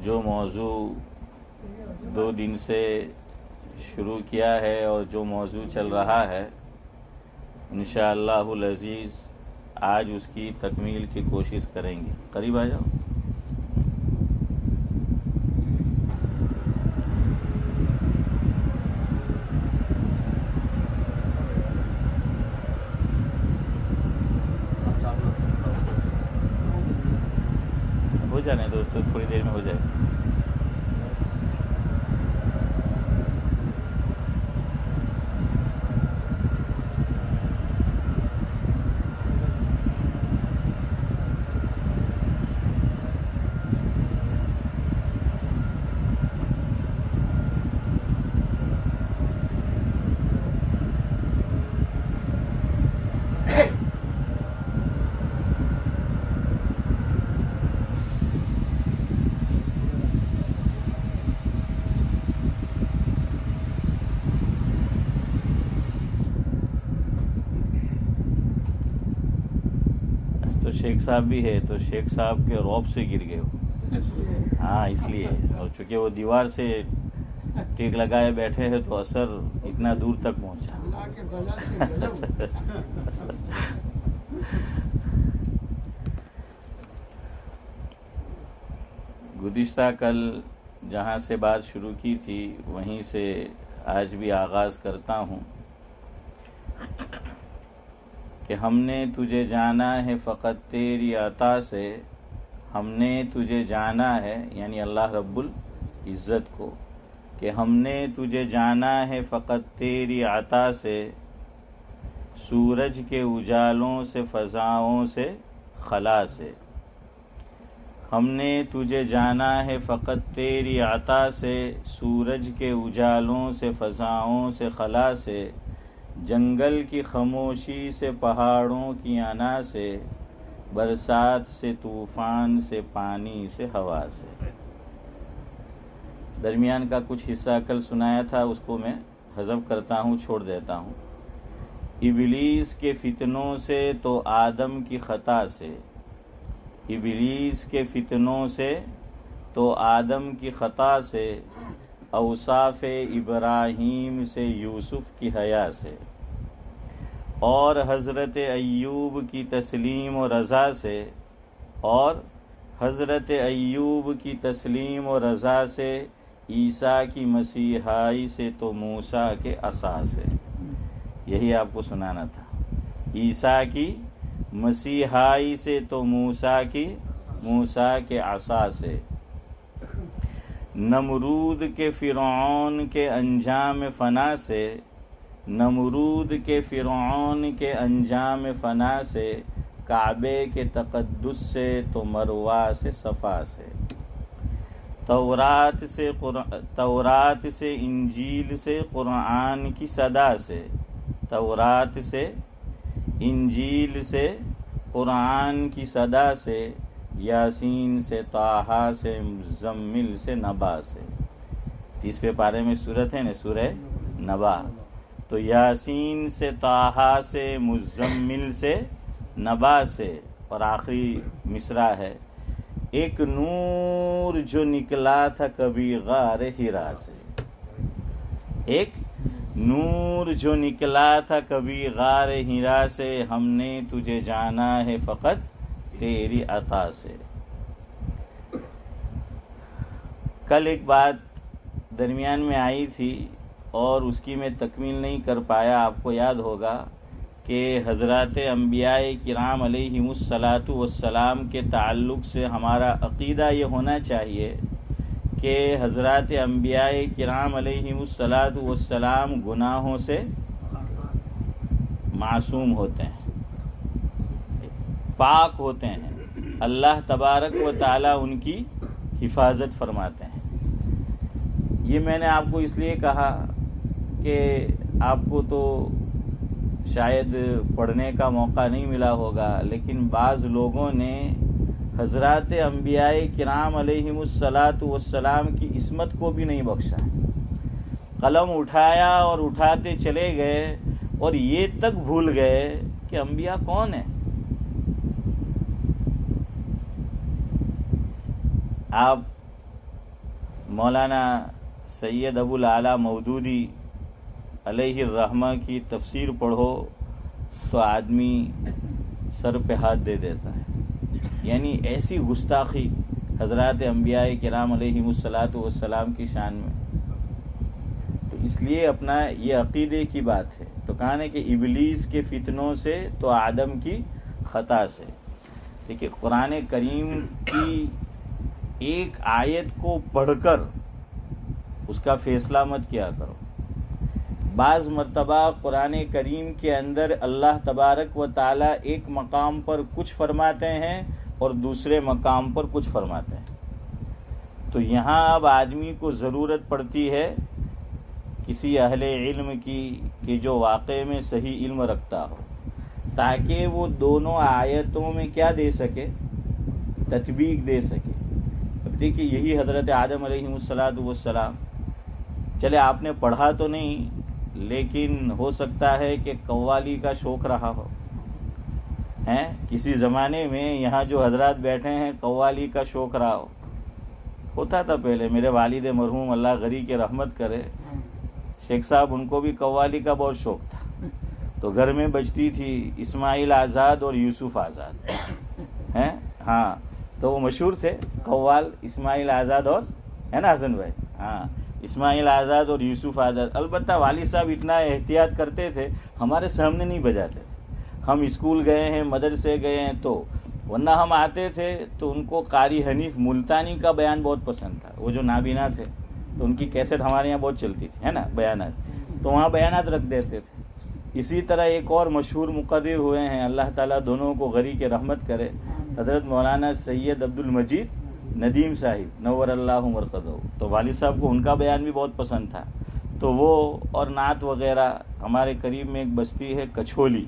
جو موضوع 2 دن سے شروع کیا ہے اور جو موضوع چل رہا ہے انشاءاللہ العزیز آج اس کی تکمیل کی کوشش کریں گے. قریب آ جاؤ. ہو جانے دو تو تھوڑی دیر میں ہو جائے. شیخ صاحب بھی ہے تو شیخ صاحب کے روب سے گر گئے ہو. ہاں اس لیے، اور چونکہ وہ دیوار سے ٹیک لگائے بیٹھے ہیں تو اثر اتنا دور تک پہنچا. گزشتہ کل جہاں سے بات شروع کی تھی وہیں سے آج بھی آغاز کرتا ہوں کہ ہم نے تجھے جانا ہے فقط تیری عطا سے. ہم نے تجھے جانا ہے یعنی اللہ رب العزت کو، کہ ہم نے تجھے جانا ہے فقط تیری عطا سے، سورج کے اجالوں سے فضاؤں سے خلا سے. ہم نے تجھے جانا ہے فقط تیری عطا سے، سورج کے اجالوں سے فضاؤں سے خلا سے، جنگل کی خاموشی سے پہاڑوں کی انا سے، برسات سے طوفان سے پانی سے ہوا سے. درمیان کا کچھ حصہ کل سنایا تھا، اس کو میں حذف کرتا ہوں، چھوڑ دیتا ہوں. ابلیس کے فتنوں سے تو آدم کی خطا سے، ابلیس کے فتنوں سے تو آدم کی خطا سے، اوصاف ابراہیم سے یوسف کی حیا سے، اور حضرت ایوب کی تسلیم و رضا سے، اور حضرت ایوب کی تسلیم و رضا سے، عیسیٰ کی مسیحائی سے تو موسیٰ کے عصا سے. یہی آپ کو سنانا تھا. عیسیٰ کی مسیحائی سے تو موسیٰ کے عصا سے، نمرود کے فرعون کے انجام فنا سے، نمرود کے فرعون کے انجام فنا سے، کعبے کے تقدس سے تو مروہ سے صفا سے، تورات سے انجیل سے قرآن کی صدا سے، تورات سے انجیل سے قرآن کی صدا سے، یاسین سے طٰہٰ سے مزمل سے نبا سے. 30ویں پارے میں سورت ہے نا، سورہ نبا. تو یاسین سے طٰہٰ سے مزمل سے نبا سے، اور آخری مصرع ہے، ایک نور جو نکلا تھا کبھی غار حرا سے، ایک نور جو نکلا تھا کبھی غار حرا سے، ہم نے تجھے جانا ہے فقط تیری عطا سے. کل ایک بات درمیان میں آئی تھی اور اس کی میں تکمیل نہیں کر پایا. آپ کو یاد ہوگا کہ حضرات انبیاء کرام علیہم الصلاۃ والسلام کے تعلق سے ہمارا عقیدہ یہ ہونا چاہیے کہ حضرات انبیاء کرام علیہم الصلاۃ والسلام گناہوں سے معصوم ہوتے ہیں، پاک ہوتے ہیں. اللہ تبارک و تعالی ان کی حفاظت فرماتے ہیں. یہ میں نے آپ کو اس لیے کہا کہ آپ کو تو شاید پڑھنے کا موقع نہیں ملا ہوگا، لیکن بعض لوگوں نے حضرات انبیاء کرام علیہم الصلاۃ والسلام کی عصمت کو بھی نہیں بخشا. قلم اٹھایا اور اٹھاتے چلے گئے اور یہ تک بھول گئے کہ انبیاء کون ہیں. آپ مولانا سید ابو الاعلیٰ مودودی علیہ الرحمہ کی تفسیر پڑھو تو آدمی سر پہ ہاتھ دے دیتا ہے. یعنی ایسی گستاخی حضرات انبیاء کرام علیہم الصلاۃ والسلام کی شان میں. تو اس لیے اپنا یہ عقیدے کی بات ہے. تو کہا ہے کہ ابلیس کے فتنوں سے تو آدم کی خطا سے. دیکھیے قرآن کریم کی ایک آیت کو پڑھ کر اس کا فیصلہ مت کیا کرو. بعض مرتبہ قرآن کریم کے اندر اللہ تبارک و تعالی ایک مقام پر کچھ فرماتے ہیں اور دوسرے مقام پر کچھ فرماتے ہیں. تو یہاں اب آدمی کو ضرورت پڑتی ہے کسی اہل علم کی کہ جو واقع میں صحیح علم رکھتا ہو، تاکہ وہ دونوں آیتوں میں کیا دے سکے، تطبیق دے سکے. اب دیکھیے یہی حضرت آدم علیہ السلام، چلے آپ نے پڑھا تو نہیں لیکن ہو سکتا ہے کہ قوالی کا شوق رہا ہو. ہیں کسی زمانے میں یہاں جو حضرات بیٹھے ہیں قوالی کا شوق رہا ہوتا تھا پہلے. میرے والد مرحوم اللہ غری کے رحمت کرے، شیخ صاحب، ان کو بھی قوالی کا بہت شوق تھا. تو گھر میں بجتی تھی اسماعیل آزاد اور یوسف آزاد. ہیں ہاں، تو وہ مشہور تھے قوال اسماعیل آزاد اور، ہے نا حسن بھائی؟ ہاں، اسماعیل آزاد اور یوسف آزاد. البتہ والد صاحب اتنا احتیاط کرتے تھے، ہمارے سامنے نہیں بجاتے تھے. ہم اسکول گئے ہیں، مدرسے گئے ہیں تو، ورنہ ہم آتے تھے تو ان کو قاری حنیف ملتانی کا بیان بہت پسند تھا. وہ جو نابینا تھے تو ان کی کیسٹ ہمارے یہاں بہت چلتی تھی، ہے نا، بیانات. تو وہاں بیانات رکھ دیتے تھے. اسی طرح ایک اور مشہور مقرر ہوئے ہیں، اللہ تعالیٰ دونوں کو غری کے رحمت کرے، حضرت مولانا سید عبد المجید ندیم صاحب نور اللہ مرقدہ. تو والد صاحب کو ان کا بیان بھی بہت پسند تھا. تو وہ اور نعت وغیرہ. ہمارے قریب میں ایک بستی ہے کچھولی،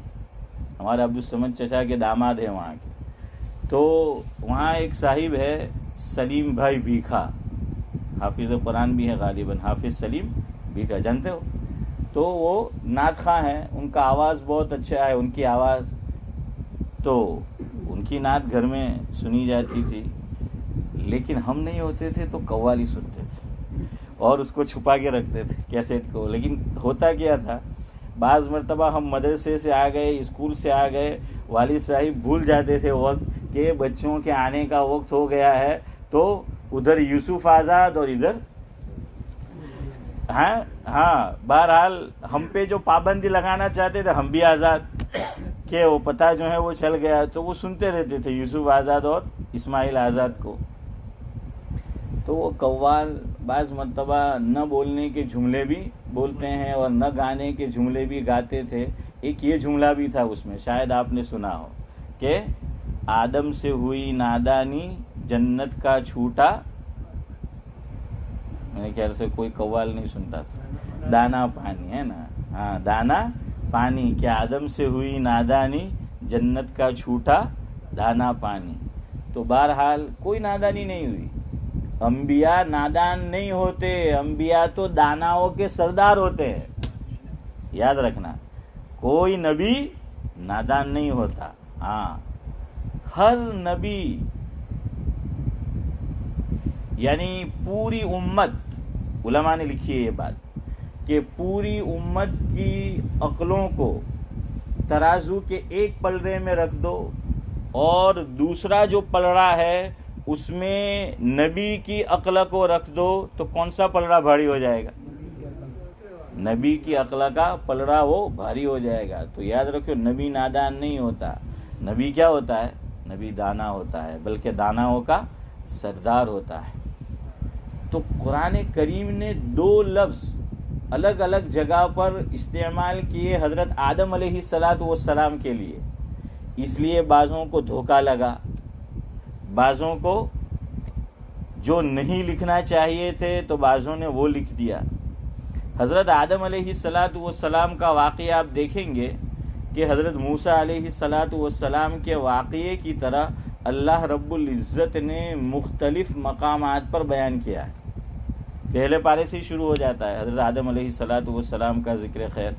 ہمارے عبدالصمد چچا کے داماد ہیں وہاں کے. تو وہاں ایک صاحب ہے سلیم بھائی بھیکھا، حافظ قرآن بھی ہے غالباً، حافظ سلیم بھیکھا، جانتے ہو؟ تو وہ نعت خواں ہیں، ان کا آواز بہت اچھا ہے، ان کی آواز. تو ان کی نعت گھر میں سنی جاتی تھی، لیکن ہم نہیں ہوتے تھے تو قوالی سنتے تھے اور اس کو چھپا کے رکھتے تھے کیسٹ کو. لیکن ہوتا کیا تھا، بعض مرتبہ ہم مدرسے سے آ گئے، اسکول سے آ گئے، والد صاحب بھول جاتے تھے وقت کہ بچوں کے آنے کا وقت ہو گیا ہے. تو ادھر یوسف آزاد اور ادھر ہاں بہرحال ہم پہ جو پابندی لگانا چاہتے تھے ہم بھی آزاد، کہ وہ پتہ جو ہے وہ چل گیا. تو وہ سنتے رہتے تھے یوسف آزاد اور اسماعیل آزاد کو. تو وہ قوال بعض مرتبہ نہ بولنے کے جملے بھی بولتے ہیں اور نہ گانے کے جملے بھی گاتے تھے. ایک یہ جملہ بھی تھا اس میں، شاید آپ نے سنا ہو، کہ آدم سے ہوئی نادانی جنت کا چھوٹا. میرے خیال سے کوئی قوال نہیں سنتا تھا. دانا پانی، ہے نا، ہاں دانا پانی، کہ آدم سے ہوئی نادانی جنت کا چھوٹا دانا پانی. تو بہرحال کوئی نادانی نہیں ہوئی. انبیاء نادان نہیں ہوتے، انبیاء تو داناؤں کے سردار ہوتے ہیں. یاد رکھنا، کوئی نبی نادان نہیں ہوتا. ہاں، ہر نبی یعنی پوری امت، علماء نے لکھی ہے یہ بات، کہ پوری امت کی عقلوں کو ترازو کے ایک پلڑے میں رکھ دو اور دوسرا جو پلڑا ہے اس میں نبی کی عقل کو رکھ دو، تو کون سا پلڑا بھاری ہو جائے گا؟ نبی کی عقل کا پلڑا وہ بھاری ہو جائے گا. تو یاد رکھو، نبی نادان نہیں ہوتا. نبی کیا ہوتا ہے؟ نبی دانا ہوتا ہے، بلکہ داناؤں کا سردار ہوتا ہے. تو قرآن کریم نے دو لفظ الگ الگ جگہ پر استعمال کیے حضرت آدم علیہ السلام کے لیے. اس لیے بعضوں کو دھوکہ لگا، بعضوں کو جو نہیں لکھنا چاہیے تھے تو بعضوں نے وہ لکھ دیا. حضرت آدم علیہ السلام کا واقعہ آپ دیکھیں گے کہ حضرت موسیٰ علیہ السلام کے واقعے کی طرح اللہ رب العزت نے مختلف مقامات پر بیان کیا ہے. پہلے پارے سے ہی شروع ہو جاتا ہے حضرت آدم علیہ السلام کا ذکر خیر.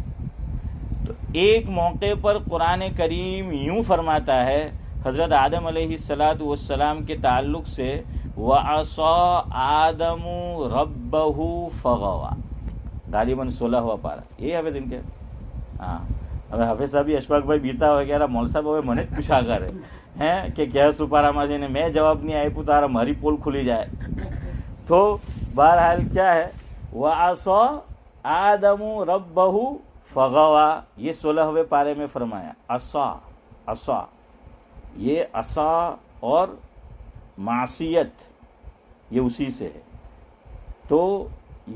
تو ایک موقع پر قرآن کریم یوں فرماتا ہے حضرت آدم علیہ السلام کے تعلق سے، وَعَصَى آدَمُ رَبَّهُ فَغَوَى، غالباً 16واں پارا. یہ حافظ ان کے ہاں હવે હાફિઝ સાહેબ અશફાકભાઈ બીતા હોય કે મોલ સાહેબ હવે મને જ પૂછા કરે હે કે ક્યાં સુપારામાં જઈને મેં જવાબ નહીં આપ્યું તારા મારી પોલ ખુલી જાય. તો બહરહાલ کیا ہے وَعَصَى آدَمُ رَبَّهُ فَغَوَى، یہ 16ویں پارے میں فرمایا. عصا یہ عصا اور معصیت یہ اسی سے ہے. تو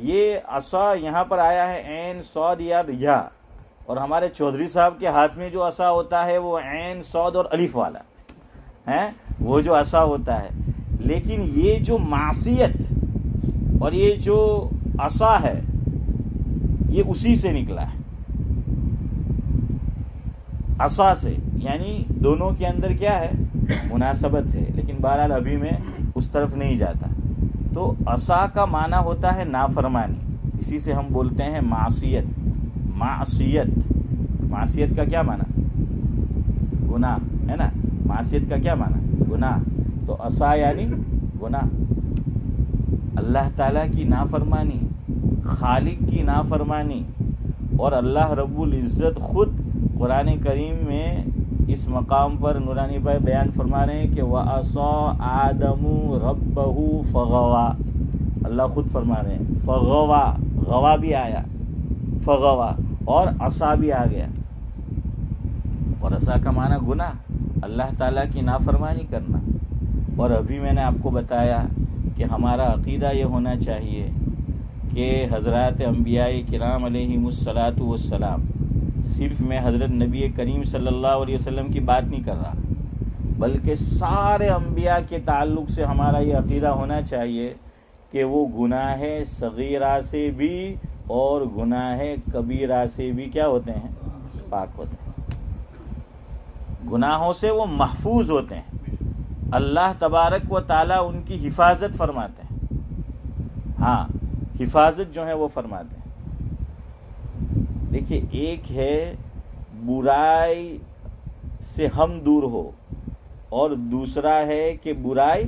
یہ عصا یہاں پر آیا ہے عین صاد یا یا، اور ہمارے چودھری صاحب کے ہاتھ میں جو عصا ہوتا ہے وہ عین صاد اور الف والا ہے، وہ جو عصا ہوتا ہے. لیکن یہ جو معصیت اور یہ جو عصا ہے یہ اسی سے نکلا ہے، عصا سے، یعنی دونوں کے اندر کیا ہے مناسبت ہے. لیکن بہرحال ابھی میں اس طرف نہیں جاتا. تو عصا کا معنی ہوتا ہے نافرمانی، اسی سے ہم بولتے ہیں معصیت. معصیت کا کیا معنی؟ گناہ ہے نا. معصیت کا کیا معنی؟ گناہ. تو عصا یعنی گناہ، اللہ تعالیٰ کی نافرمانی، خالق کی نافرمانی. اور اللہ رب العزت خود قرآن کریم میں اس مقام پر نورانی بھائی بیان فرما رہے ہیں کہ وَعَصَى آدَمُ رَبَّهُ فَغَوَى. اللہ خود فرما رہے ہیں فغوا، غوا بھی آیا، فغوا، اور عصا بھی آ گیا. اور عصا کا معنی گناہ، اللہ تعالیٰ کی نافرمانی کرنا. اور ابھی میں نے آپ کو بتایا کہ ہمارا عقیدہ یہ ہونا چاہیے کہ حضرات انبیاء کرام علیہم الصلاۃ والسلام، صرف میں حضرت نبی کریم صلی اللہ علیہ وسلم کی بات نہیں کر رہا، بلکہ سارے انبیاء کے تعلق سے ہمارا یہ عقیدہ ہونا چاہیے کہ وہ گناہ صغیرہ سے بھی اور گناہ کبیرہ سے بھی کیا ہوتے ہیں؟ پاک ہوتے ہیں. گناہوں سے وہ محفوظ ہوتے ہیں، اللہ تبارک و تعالیٰ ان کی حفاظت فرماتے ہیں. ہاں، حفاظت جو ہے وہ فرماتے ہیں. دیکھیے، ایک ہے برائی سے ہم دور ہو، اور دوسرا ہے کہ برائی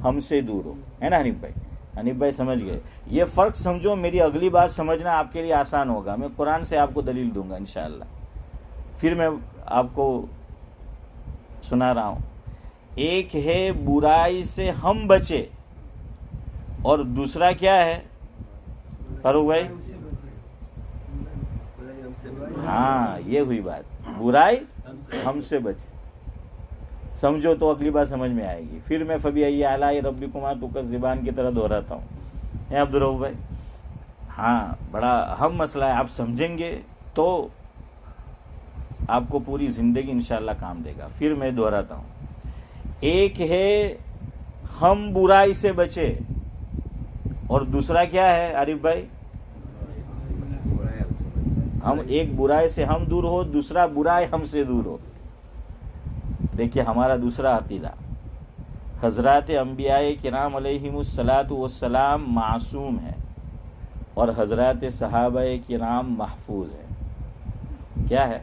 ہم سے دور ہو، ہے نا حنیف بھائی؟ حنیف بھائی سمجھ گئے. یہ فرق سمجھو، میری اگلی بات سمجھنا آپ کے لیے آسان ہوگا. میں قرآن سے آپ کو دلیل دوں گا انشاءاللہ. پھر میں آپ کو سنا رہا ہوں. ایک ہے برائی سے ہم بچے، اور دوسرا کیا ہے فاروق بھائی؟ ہاں، یہ ہوئی بات، برائی ہم سے بچے. سمجھو تو اگلی بات سمجھ میں آئے گی. پھر میں فبی اعلیٰ ربکما تکذبان کی طرح دہراتا ہوں. ہے عبدالرؤف بھائی؟ ہاں، بڑا اہم مسئلہ ہے. آپ سمجھیں گے تو آپ کو پوری زندگی انشاءاللہ کام دے گا. پھر میں دہراتا ہوں. ایک ہے ہم برائی سے بچے، اور دوسرا کیا ہے عارف بھائی؟ ہم ایک برائی سے ہم دور ہو، دوسرا برائی ہم سے دور ہو. دیکھیے، ہمارا دوسرا عقیدہ، حضرات انبیاء کرام علیہم الصلاۃ والسلام معصوم ہے، اور حضرات صحابہ کرام محفوظ ہے. کیا ہے؟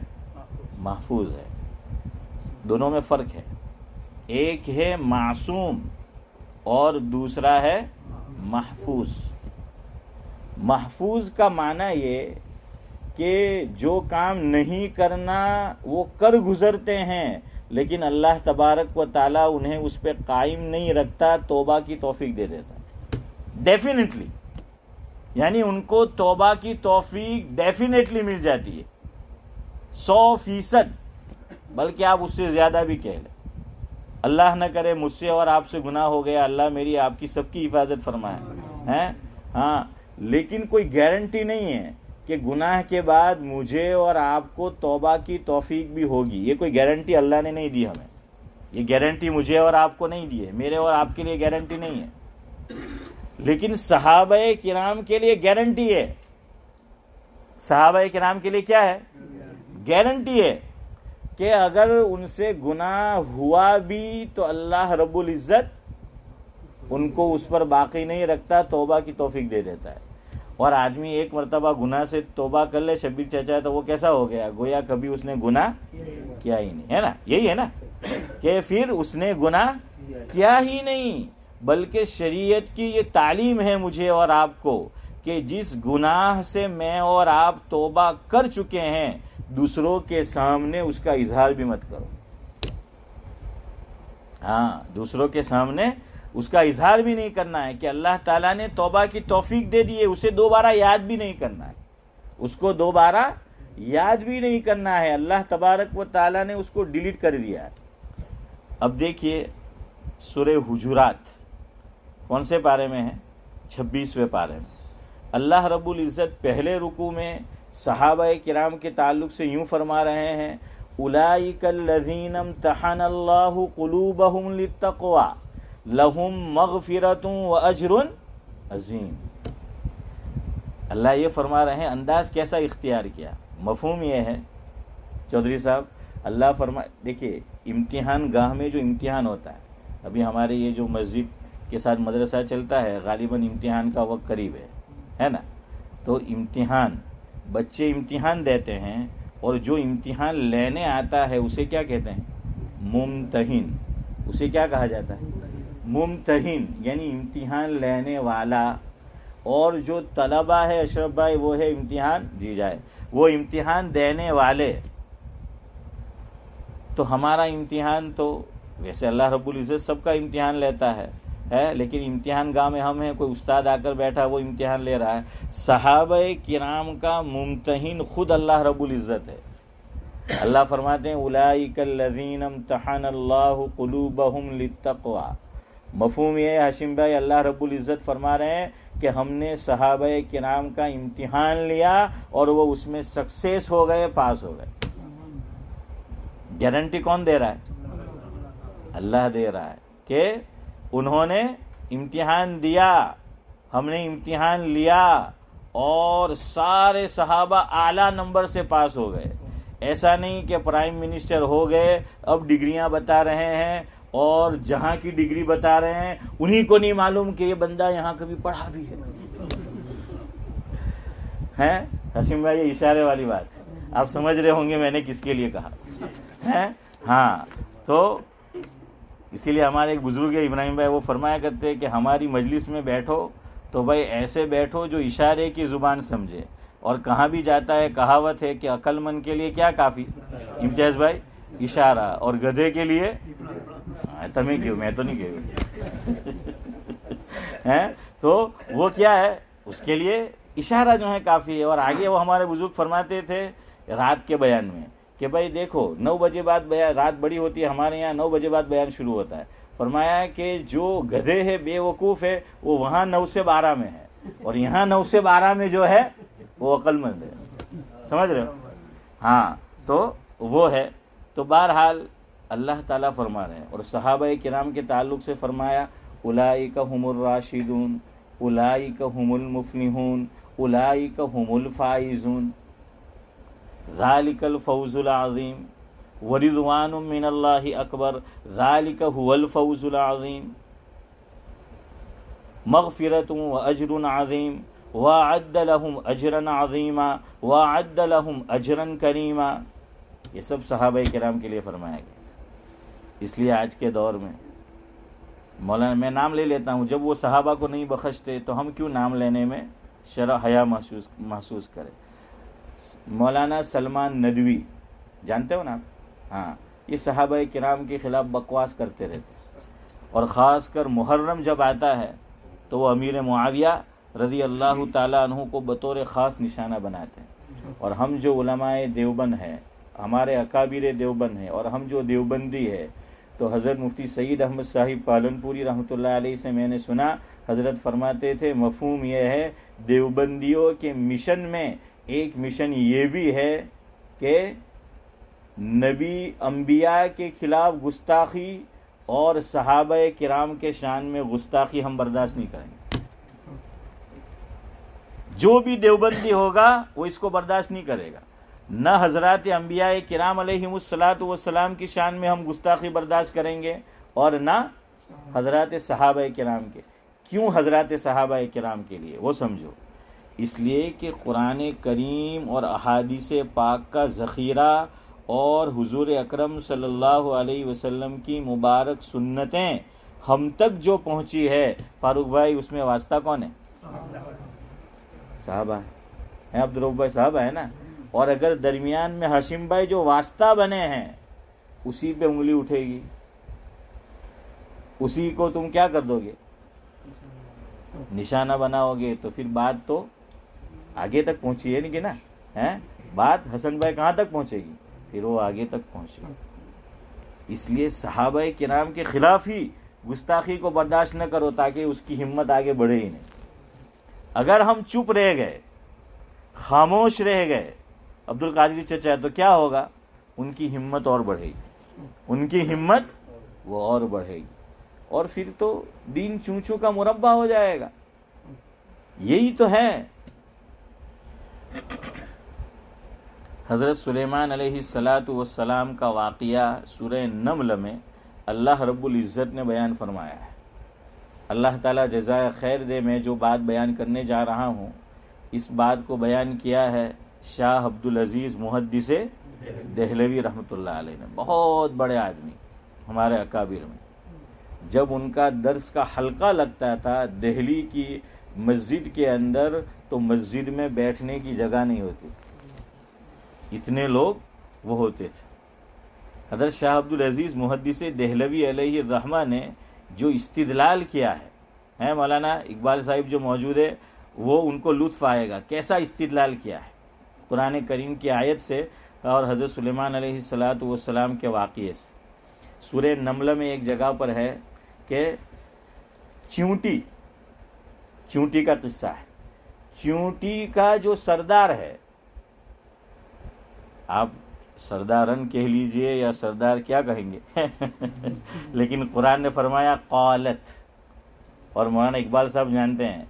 محفوظ ہے. دونوں میں فرق ہے. ایک ہے معصوم اور دوسرا ہے محفوظ. محفوظ کا معنی یہ کہ جو کام نہیں کرنا وہ کر گزرتے ہیں، لیکن اللہ تبارک و تعالیٰ انہیں اس پہ قائم نہیں رکھتا، توبہ کی توفیق دے دیتا ڈیفینیٹلی. یعنی ان کو توبہ کی توفیق ڈیفینیٹلی مل جاتی ہے 100%، بلکہ آپ اس سے زیادہ بھی کہہ لیں. اللہ نہ کرے مجھ سے اور آپ سے گناہ ہو گیا، اللہ میری آپ کی سب کی حفاظت فرمائے. ہاں، لیکن کوئی گارنٹی نہیں ہے کہ گناہ کے بعد مجھے اور آپ کو توبہ کی توفیق بھی ہوگی. یہ کوئی گارنٹی اللہ نے نہیں دی ہمیں. یہ گارنٹی مجھے اور آپ کو نہیں دی ہے، میرے اور آپ کے لیے گارنٹی نہیں ہے. لیکن صحابہ کرام کے لیے گارنٹی ہے. صحابہ کرام کے لیے کیا ہے؟ گارنٹی ہے کہ اگر ان سے گناہ ہوا بھی تو اللہ رب العزت ان کو اس پر باقی نہیں رکھتا، توبہ کی توفیق دے دیتا ہے. اور آدمی ایک مرتبہ گناہ سے توبہ کر لے شبیر چچا، تو وہ کیسا ہو گیا؟ گویا کبھی اس نے گناہ کیا ہی نہیں، ہے نا؟ یہی ہے نا کہ پھر اس نے گناہ کیا ہی نہیں. بلکہ شریعت کی یہ تعلیم ہے مجھے اور آپ کو کہ جس گناہ سے میں اور آپ توبہ کر چکے ہیں دوسروں کے سامنے اس کا اظہار بھی مت کرو. ہاں، دوسروں کے سامنے اس کا اظہار بھی نہیں کرنا ہے کہ اللہ تعالیٰ نے توبہ کی توفیق دے دی ہے، اسے دوبارہ یاد بھی نہیں کرنا ہے، اس کو دوبارہ یاد بھی نہیں کرنا ہے. اللہ تبارک و تعالیٰ نے اس کو ڈیلیٹ کر دیا ہے. اب دیکھیے سورہ حجرات کون سے پارے میں ہے؟ 26ویں پارے میں. اللہ رب العزت پہلے رکوع میں صحابہ کرام کے تعلق سے یوں فرما رہے ہیں اولئک الذین امتحن اللہ قلوبہم للتقوی لہم مغفرۃ واجر عظیم. اللہ یہ فرما رہے ہیں، انداز کیسا اختیار کیا. مفہوم یہ ہے چودھری صاحب، اللہ فرما، دیکھیے امتحان گاہ میں جو امتحان ہوتا ہے، ابھی ہمارے یہ جو مسجد کے ساتھ مدرسہ چلتا ہے غالباً امتحان کا وقت قریب ہے نا، تو امتحان بچے امتحان دیتے ہیں اور جو امتحان لینے آتا ہے اسے کیا کہتے ہیں؟ ممتحن. اسے کیا کہا جاتا ہے؟ ممتحن، یعنی امتحان لینے والا. اور جو طلبہ ہے اشرف بھائی وہ ہے امتحان جی جائے، وہ امتحان دینے والے. تو ہمارا امتحان تو ویسے اللہ رب العزت سب کا امتحان لیتا ہے لیکن امتحان گاہ میں ہم ہیں، کوئی استاد آ کر بیٹھا وہ امتحان لے رہا ہے. صحابہ کرام کا ممتحن خود اللہ رب العزت ہے. اللہ فرماتے ہیں اولئک الذین امتحن اللہ قلوبہم للتقوی. مفہوم یہ ہے ہاشم بھائی، اللہ رب العزت فرما رہے ہیں کہ ہم نے صحابہ کرام کا امتحان لیا اور وہ اس میں سکسیس ہو گئے، پاس ہو گئے. گارنٹی کون دے رہا ہے؟ اللہ دے رہا ہے کہ انہوں نے امتحان دیا، ہم نے امتحان لیا اور سارے صحابہ اعلیٰ نمبر سے پاس ہو گئے. ایسا نہیں کہ پرائم منسٹر ہو گئے اب ڈگریاں بتا رہے ہیں اور جہاں کی ڈگری بتا رہے ہیں انہی کو نہیں معلوم کہ یہ بندہ یہاں کبھی پڑھا بھی ہے. حسین بھائی یہ اشارے والی بات ہے، آپ سمجھ رہے ہوں گے میں نے کس کے لیے کہا ہے. ہاں، تو اسی لیے ہمارے ایک بزرگ ابراہیم بھائی وہ فرمایا کرتے کہ ہماری مجلس میں بیٹھو تو بھائی ایسے بیٹھو جو اشارے کی زبان سمجھے. اور کہاں بھی جاتا ہے کہاوت ہے کہ عقل مند کے لیے کیا کافی؟ امتیاز بھائی اشارہ، اور گدھے کے لیے تمہیں کیوں، میں تو نہیں کہوں. تو وہ کیا ہے، اس کے لیے اشارہ جو ہے کافی ہے. اور آگے وہ ہمارے بزرگ فرماتے تھے رات کے بیان میں کہ بھائی دیکھو 9 بجے بعد بیان، رات بڑی ہوتی ہے ہمارے یہاں 9 بجے بعد بیان شروع ہوتا ہے. فرمایا کہ جو گدھے ہے بے وقوف ہے وہ وہاں 9 سے 12 میں ہے اور یہاں 9 سے 12 میں جو ہے وہ عقل مند ہے. سمجھ رہے ہو؟ ہاں، تو وہ ہے. تو بہرحال اللہ تعالیٰ فرما رہے ہیں. اور صحابہ کرام کے تعلق سے فرمایا اولئک هم الراشدون اولئک هم المفلحون اولئک هم الفائزون ذلک الفوز العظیم ورضوان من اللہ اکبر ذلک هو الفوز العظیم مغفرۃ واجر عظیم وَأَعَدَّ لَهُمْ أَجْرًا عَظِيمًا وَأَعَدَّ لَهُمْ أَجْرًا كَرِيمًا. یہ سب صحابہ کرام کے لیے فرمایا گیا. اس لیے آج کے دور میں مولانا، میں نام لے لیتا ہوں، جب وہ صحابہ کو نہیں بخشتے تو ہم کیوں نام لینے میں شرم حیا محسوس کریں. مولانا سلمان ندوی جانتے ہو نا آپ؟ ہاں، یہ صحابہ کرام کے خلاف بکواس کرتے رہتے اور خاص کر محرم جب آتا ہے تو وہ امیر معاویہ رضی اللہ تعالیٰ عنہ کو بطور خاص نشانہ بناتے ہیں. اور ہم جو علماء دیوبند ہیں، ہمارے اکابر دیوبند ہیں، اور ہم جو دیوبندی ہے، تو حضرت مفتی سعید احمد صاحب پالنپوری رحمۃ اللہ علیہ سے میں نے سنا، حضرت فرماتے تھے مفہوم یہ ہے دیوبندیوں کے مشن میں ایک مشن یہ بھی ہے کہ نبی انبیاء کے خلاف گستاخی اور صحابہ کرام کے شان میں گستاخی ہم برداشت نہیں کریں گے. جو بھی دیوبندی ہوگا وہ اس کو برداشت نہیں کرے گا. نہ حضرات انبیاء کرام علیہم الصلاۃ والسلام کی شان میں ہم گستاخی برداشت کریں گے اور نہ حضرات صحابہ کرام کے. کیوں حضرات صحابہ کرام کے لیے؟ وہ سمجھو، اس لیے کہ قرآن کریم اور احادیث پاک کا ذخیرہ اور حضور اکرم صلی اللہ علیہ وسلم کی مبارک سنتیں ہم تک جو پہنچی ہے فاروق بھائی اس میں واسطہ کون ہے؟ صحابہ ہے، عبدالرؤف بھائی صحابہ ہے نا. اور اگر درمیان میں ہاشم بھائی جو واسطہ بنے ہیں اسی پہ انگلی اٹھے گی، اسی کو تم کیا کر دو گے؟ نشانہ بناؤ گے. تو پھر بات تو آگے تک پہنچی ہے نہیں کہ نا، بات حسن بھائی کہاں تک پہنچے گی؟ پھر وہ آگے تک پہنچے گی. اس لیے صحابہ کرام کے خلاف ہی گستاخی کو برداشت نہ کرو تاکہ اس کی ہمت آگے بڑھے ہی نہیں. اگر ہم چپ رہ گئے، خاموش رہ گئے عبد القادری چچا، تو کیا ہوگا؟ ان کی ہمت اور بڑھے گی، ان کی ہمت وہ اور بڑھے گی، اور پھر تو دین چونچوں کا مربع ہو جائے گا. یہی تو ہے. حضرت سلیمان علیہ السلام کا واقعہ سورہ نمل میں اللہ رب العزت نے بیان فرمایا ہے. اللہ تعالیٰ جزائے خیر دے. میں جو بات بیان کرنے جا رہا ہوں اس بات کو بیان کیا ہے شاہ عبدالعزیز محدث دہلوی رحمۃ اللہ علیہ نے. بہت بڑے آدمی ہمارے اکابر میں. جب ان کا درس کا حلقہ لگتا تھا دہلی کی مسجد کے اندر تو مسجد میں بیٹھنے کی جگہ نہیں ہوتی، اتنے لوگ وہ ہوتے تھے. حضرت شاہ عبدالعزیز محدث دہلوی علیہ الرحمہ نے جو استدلال کیا ہے مولانا اقبال صاحب جو موجود ہے وہ ان کو لطف آئے گا کیسا استدلال کیا ہے قرآن کریم کی آیت سے اور حضرت سلیمان علیہ السلام کے واقعے سے. سورہ نمل میں ایک جگہ پر ہے کہ چیونٹی کا قصہ ہے. چیونٹی کا جو سردار ہے، آپ سردارن کہہ لیجئے یا سردار کیا کہیں گے لیکن قرآن نے فرمایا قالت. اور مولانا اقبال صاحب جانتے ہیں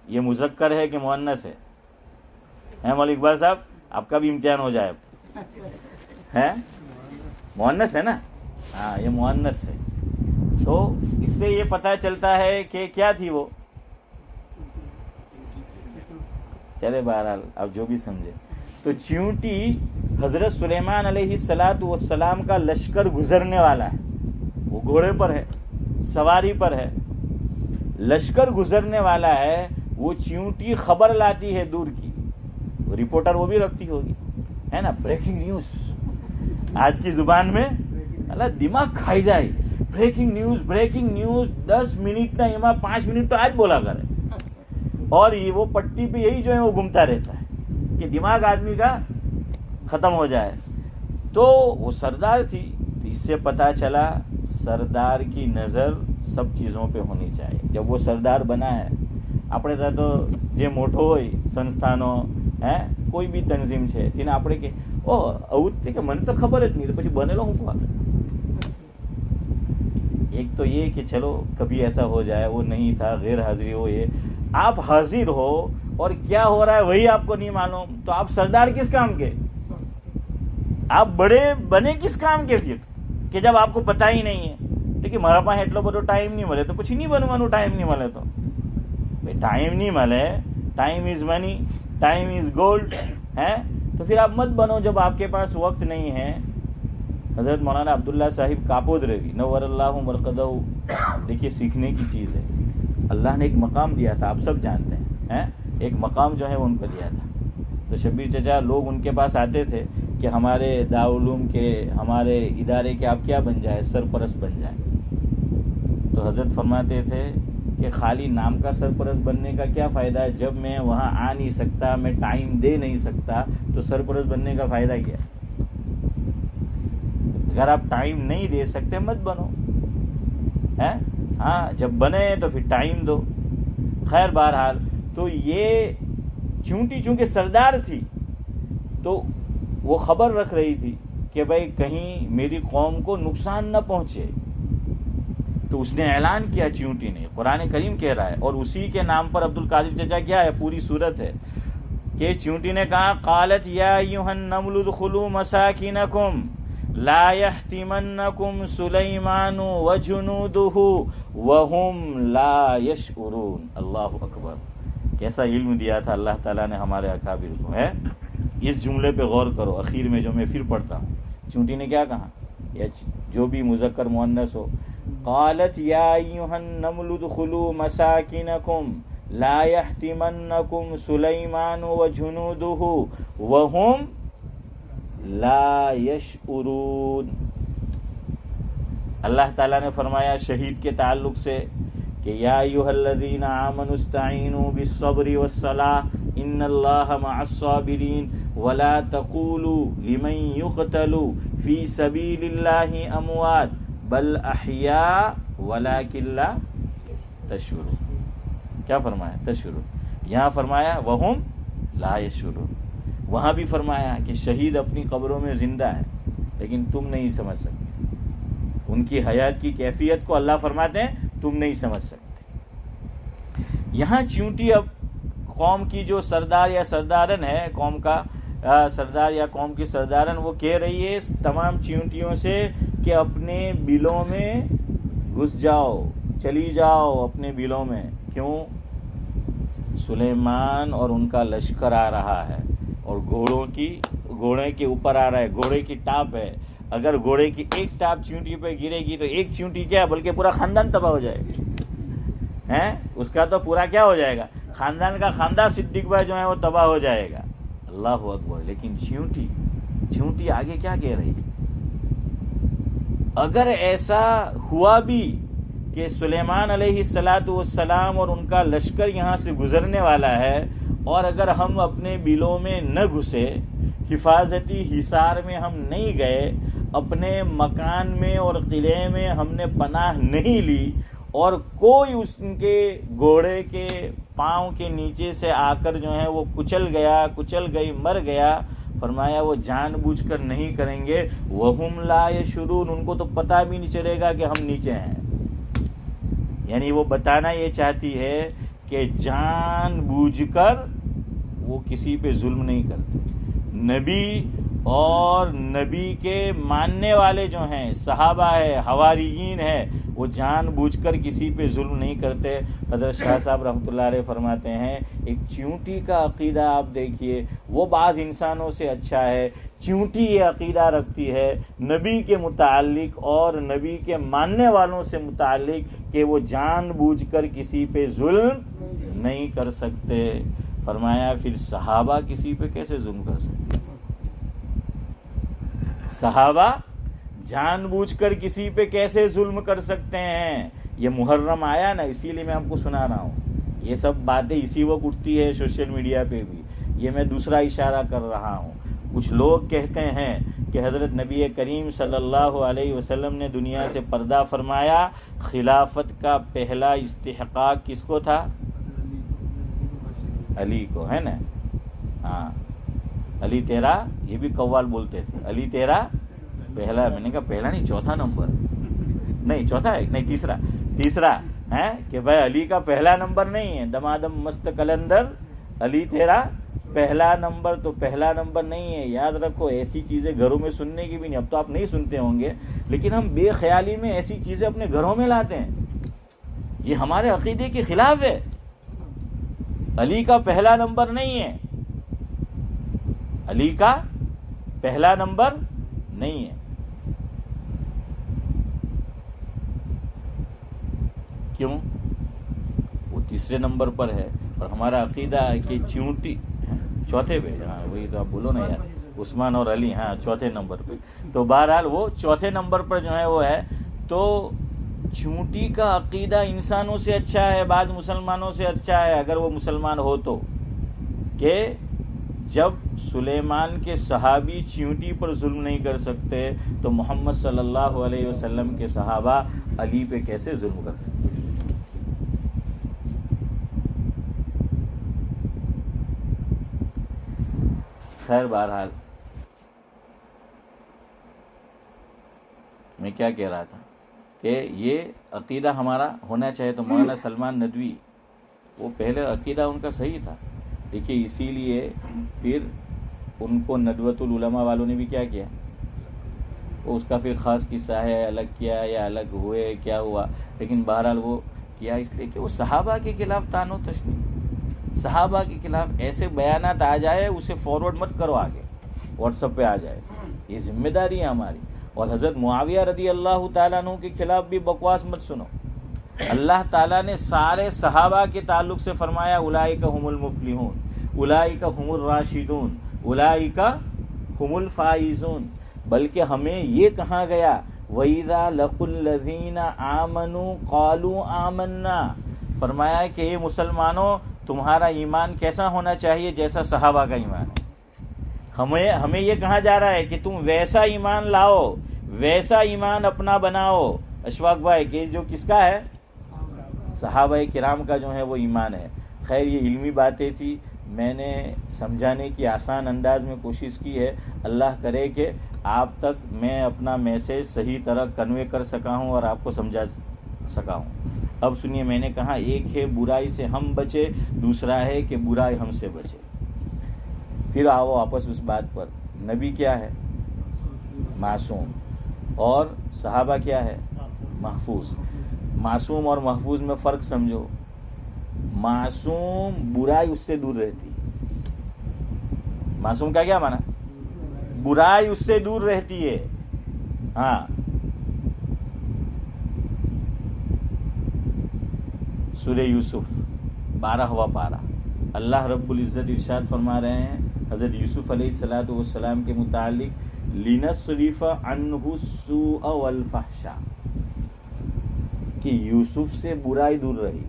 یہ مذکر ہے کہ مؤنث ہے؟ مولانا اقبال صاحب آپ کا بھی امتحان ہو جائے. مؤنث ہے نا؟ ہاں یہ مؤنث ہے. تو اس سے یہ پتہ چلتا ہے کہ کیا تھی وہ. چلے بہرحال آپ جو بھی سمجھے. تو چیونٹی حضرت سلیمان علیہ السلام کا لشکر گزرنے والا ہے. وہ گھوڑے پر ہے، سواری پر ہے، لشکر گزرنے والا ہے. وہ چیونٹی خبر لاتی ہے دور کی. رپورٹر وہ بھی رکھتی ہوگی، ہے نا، بریکنگ نیوز. آج کی زبان میں اللہ دماغ کھائی جائے. بریکنگ نیوز 10 منٹ نہ ایما 5 منٹ تو آج بولا کرے. اور یہ وہ پٹی پہ یہی جو ہے وہ گھومتا رہتا ہے کہ دماغ آدمی کا ختم ہو جائے. تو وہ سردار تھی. تو اس سے پتا چلا سردار کی نظر سب چیزوں پہ ہونی چاہیے. جب وہ سردار بنا ہے આપણે તો જે મોટો હોય સંસ્થાનો કોઈ બી તંજીમ છે તેને આપણે કે ઓ આવું જ કે મને તો ખબર જ નહીં, તો પછી બનેલો હું કોણ. ایک تو یہ کہ چلو کبھی ایسا ہو جائے وہ نہیں تھا، غیر حاضری ہو. یہ آپ حاضر ہو اور کیا ہو رہا ہے وہی آپ کو نہیں معلوم، تو آپ سردار کس کام کے؟ آپ بڑے بنے کس کام کے پھر کہ جب آپ کو پتہ ہی نہیں ہے. لیکن મારા પાસે એટલો બધો ટાઈમ નહીં મળે તો પછી નહીં બનવાનું. ટાઈમ નહીં મળે તો ٹائم نہیں ملے. Time is money, time is gold ہے. تو پھر آپ مت بنو جب آپ کے پاس وقت نہیں ہے. حضرت مولانا عبداللہ صاحب کاپود روی نور اللہ مرقدہ، دیکھیے سیکھنے کی چیز ہے. اللہ نے ایک مقام دیا تھا، آپ سب جانتے ہیں. ایک مقام جو ہے وہ ان کو دیا تھا. تو شبیر چچا لوگ ان کے پاس آتے تھے کہ ہمارے دارالعلوم کے، ہمارے ادارے کے آپ کیا بن جائے، سرپرست بن جائیں. تو حضرت فرماتے تھے کہ خالی نام کا سرپرست بننے کا کیا فائدہ ہے جب میں وہاں آ نہیں سکتا، میں ٹائم دے نہیں سکتا، تو سرپرست بننے کا فائدہ کیا؟ اگر آپ ٹائم نہیں دے سکتے مت بنو. ہاں جب بنے تو پھر ٹائم دو. خیر بہرحال تو یہ چونکہ سردار تھی تو وہ خبر رکھ رہی تھی کہ بھائی کہیں میری قوم کو نقصان نہ پہنچے. تو اس نے اعلان کیا چیونٹی نے. قرآن کریم کہہ رہا ہے اور اسی کے نام پر عبد القادر چچا کیا ہے پوری صورت ہے کہ چیونٹی نے کہا قالت یا ایھا النمل ادخلوا مساکنکم لا یحطمنکم سلیمان وجنودہ وہم لا یشعرون. اللہ اکبر. کیسا علم دیا تھا اللہ تعالیٰ نے ہمارے اکابر کو ہے. اس جملے پہ غور کرو اخیر میں جو میں پھر پڑھتا ہوں. چیونٹی نے کیا کہا؟ یا جو بھی مذکر مؤنث ہو، قالت یا ایھا النمل ادخلوا مساکنکم لا یحطمنکم سلیمان وجنودہ وہم لا یشعرون. اللہ تعالیٰ نے فرمایا شہید کے تعلق سے کہ یا ایھا الذین آمنوا استعینوا بالصبر والصلاۃ ان اللہ مع الصابرین ولا تقولوا لمن یقتل فی سبیل اللہ اموات بل احیاء ولکن لا تشعرون. کیا فرمایا؟ تشعرون. یہاں فرمایا وہم لا یشعرون. وہاں بھی فرمایا کہ شہید اپنی قبروں میں زندہ ہے لیکن تم نہیں سمجھ سکتے. ان کی حیات کی کیفیت کو اللہ فرماتے ہیں تم نہیں سمجھ سکتے. یہاں چونٹی اب قوم کی جو سردار یا سردارن ہے، قوم کا سردار یا قوم کی سردارن، وہ کہہ رہی ہے اس تمام چونٹیوں سے کہ اپنے بلوں میں گھس جاؤ، چلی جاؤ اپنے بلوں میں. کیوں؟ سلیمان اور ان کا لشکر آ رہا ہے اور گھوڑے کے اوپر آ رہا ہے، گھوڑے کی ٹاپ ہے. اگر گھوڑے کی ایک ٹاپ چونٹی پہ گرے گی تو ایک چونٹی کیا بلکہ پورا خاندان تباہ ہو جائے گا. اس کا تو پورا کیا ہو جائے گا؟ خاندان کا خاندان صدیق بھائی جو ہے وہ تباہ ہو جائے گا. اللہ اکبر. لیکن چونٹی آگے کیا کہہ رہی؟ اگر ایسا ہوا بھی کہ سلیمان علیہ السلام اور ان کا لشکر یہاں سے گزرنے والا ہے اور اگر ہم اپنے بلوں میں نہ گھسے، حفاظتی حصار میں ہم نہیں گئے، اپنے مکان میں اور قلعے میں ہم نے پناہ نہیں لی اور کوئی اس کے گھوڑے کے پاؤں کے نیچے سے آ کر جو ہے وہ کچل گئی مر گیا، فرمایا وہ جان بوجھ کر نہیں کریں گے. وہم لا یشعرون. ان کو تو پتہ بھی نہیں چلے گا کہ ہم نیچے ہیں. یعنی وہ بتانا یہ چاہتی ہے کہ جان بوجھ کر وہ کسی پہ ظلم نہیں کرتے. نبی اور نبی کے ماننے والے جو ہیں، صحابہ ہے، حواریین ہے، وہ جان بوجھ کر کسی پہ ظلم نہیں کرتے. حضرت شاہ صاحب رحمۃ اللہ علیہ فرماتے ہیں ایک چیونٹی کا عقیدہ آپ دیکھیے، وہ بعض انسانوں سے اچھا ہے. چیونٹی یہ عقیدہ رکھتی ہے نبی کے متعلق اور نبی کے ماننے والوں سے متعلق کہ وہ جان بوجھ کر کسی پہ ظلم نہیں کر سکتے. فرمایا پھر صحابہ کسی پہ کیسے ظلم کر سکتے؟ صحابہ جان بوجھ کر کسی پہ کیسے ظلم کر سکتے ہیں؟ یہ محرم آیا نا، اسی لیے میں آپ کو سنا رہا ہوں. یہ سب باتیں اسی وقت اٹھتی ہے سوشل میڈیا پہ بھی. یہ میں دوسرا اشارہ کر رہا ہوں. کچھ لوگ کہتے ہیں کہ حضرت نبی کریم صلی اللہ علیہ وسلم نے دنیا سے پردہ فرمایا. خلافت کا پہلا استحقاق کس کو تھا؟ علی کو، ہے نا؟ ہاں، علی تیرا، یہ بھی قوال بولتے تھے، علی تیرا پہلا. میں نے کہا پہلا نہیں، چوتھا نمبر. نہیں چوتھا ہے، نہیں تیسرا ہے کہ بھائی علی کا پہلا نمبر نہیں ہے. دمادم مست کلندر، علی تیرا پہلا نمبر. تو پہلا نمبر نہیں ہے. یاد رکھو ایسی چیزیں گھروں میں سننے کی بھی نہیں. اب تو آپ نہیں سنتے ہوں گے لیکن ہم بے خیالی میں ایسی چیزیں اپنے گھروں میں لاتے ہیں. یہ ہمارے عقیدے کے خلاف ہے. علی کا پہلا نمبر نہیں ہے، علی کا پہلا نمبر نہیں ہے. کیوں؟ وہ تیسرے نمبر پر ہے. اور ہمارا عقیدہ ہے کہ چونٹی چوتھے پہ، ہاں وہی تو آپ بولو نا یار، عثمان اور علی، ہاں چوتھے نمبر پہ. تو بہرحال وہ چوتھے نمبر پر جو ہے وہ ہے. تو چونٹی کا عقیدہ انسانوں سے اچھا ہے، بعض مسلمانوں سے اچھا ہے اگر وہ مسلمان ہو تو، کہ جب سلیمان کے صحابی چیونٹی پر ظلم نہیں کر سکتے تو محمد صلی اللہ علیہ وسلم کے صحابہ علی پہ کیسے ظلم کر سکتے؟ خیر بہرحال میں کیا کہہ رہا تھا کہ یہ عقیدہ ہمارا ہونا چاہے. تو مولانا سلمان ندوی، وہ پہلے عقیدہ ان کا صحیح تھا. دیکھیے اسی لیے پھر ان کو ندوۃ العلماء والوں نے بھی کیا کیا، وہ اس کا پھر خاص قصہ ہے، الگ کیا یا الگ ہوئے کیا ہوا، لیکن بہرحال وہ کیا اس لیے کہ وہ صحابہ کے خلاف تان و تشنیع، صحابہ کے خلاف ایسے بیانات آ جائے اسے فارورڈ مت کرو، آگے واٹس ایپ پہ آ جائے. یہ ذمہ داری ہے ہماری. اور حضرت معاویہ رضی اللہ تعالیٰ عنہ کے خلاف بھی بکواس مت سنو. اللہ تعالیٰ نے سارے صحابہ کے تعلق سے فرمایا اولئک هم المفلحون، اولئک هم الراشدون، اولئک هم الفائزون. بلکہ ہمیں یہ کہا گیا وَإِذَا لَقُوا الَّذِينَ آمَنُوا قَالُوا آمَنَّا. فرمایا کہ یہ مسلمانوں تمہارا ایمان کیسا ہونا چاہیے جیسا صحابہ کا ایمان ہے. ہمیں یہ کہا جا رہا ہے کہ تم ویسا ایمان لاؤ، ویسا ایمان اپنا بناؤ. اشفاق بھائی کہ جو کس کا ہے؟ صحابہ کرام کا جو ہے وہ ایمان ہے. خیر یہ علمی باتیں تھی، میں نے سمجھانے کی آسان انداز میں کوشش کی ہے. اللہ کرے کہ آپ تک میں اپنا میسیج صحیح طرح کنوے کر سکا ہوں اور آپ کو سمجھا سکا ہوں. اب سنیے، میں نے کہا ایک ہے برائی سے ہم بچے، دوسرا ہے کہ برائی ہم سے بچے. پھر آؤ واپس اس بات پر. نبی کیا ہے؟ معصوم. اور صحابہ کیا ہے؟ محفوظ. معصوم اور محفوظ میں فرق سمجھو. معصوم برائی اس سے دور رہتی. معصوم کا کیا مانا؟ برائی اس سے دور رہتی ہے. ہاں سورہ یوسف 12واں پارہ اللہ رب العزت ارشاد فرما رہے ہیں حضرت یوسف علیہ الصلوۃ والسلام کے متعلق لِنَصْرِفَ عَنْهُ السُّوءَ وَالْفَحْشَاءَ، کہ یوسف سے برائی دور رہی.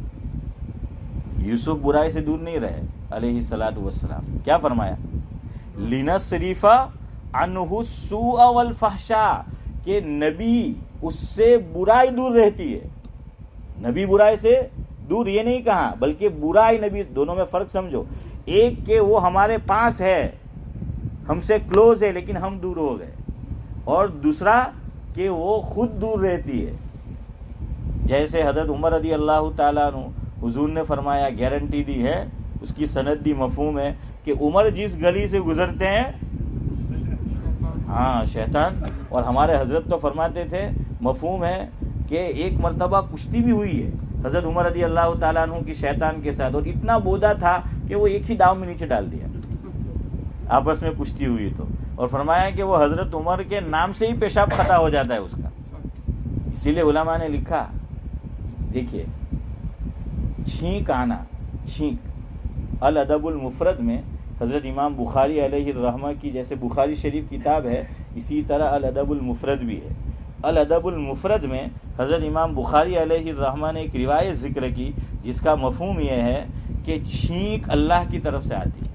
یوسف برائی سے دور نہیں رہے علیہ الصلوۃ والسلام. کیا فرمایا؟ لِنَصْرِفَ عَنْهُ السُّوءَ وَالْفَحْشَاءَ، کہ نبی اس سے برائی دور رہتی ہے. نبی برائی سے دور یہ نہیں کہا، بلکہ برائی نبی. دونوں میں فرق سمجھو. ایک کہ وہ ہمارے پاس ہے، ہم سے کلوز ہے لیکن ہم دور ہو گئے، اور دوسرا کہ وہ خود دور رہتی ہے. جیسے حضرت عمر رضی اللہ تعالیٰ عنہ، حضور نے فرمایا، گارنٹی دی ہے، اس کی سند دی، مفہوم ہے کہ عمر جس گلی سے گزرتے ہیں ہاں شیطان. اور ہمارے حضرت تو فرماتے تھے، مفہوم ہے کہ ایک مرتبہ کشتی بھی ہوئی ہے حضرت عمر رضی اللہ تعالیٰ عنہ کی شیطان کے ساتھ، اور اتنا بودا تھا کہ وہ ایک ہی داؤ میں نیچے ڈال دیا. آپس میں کشتی ہوئی تو، اور فرمایا کہ وہ حضرت عمر کے نام سے ہی پیشاب خطا ہو جاتا ہے اس کا. اسی لیے علماء نے لکھا، دیکھیے چھینک آنا، چھینک الادب المفرد میں حضرت امام بخاری علیہ الرحمہ کی جیسے بخاری شریف کتاب ہے، اسی طرح الادب المفرد بھی ہے. الادب المفرد میں حضرت امام بخاری علیہ الرحمہ نے ایک روایت ذکر کی جس کا مفہوم یہ ہے کہ چھینک اللہ کی طرف سے آتی ہے.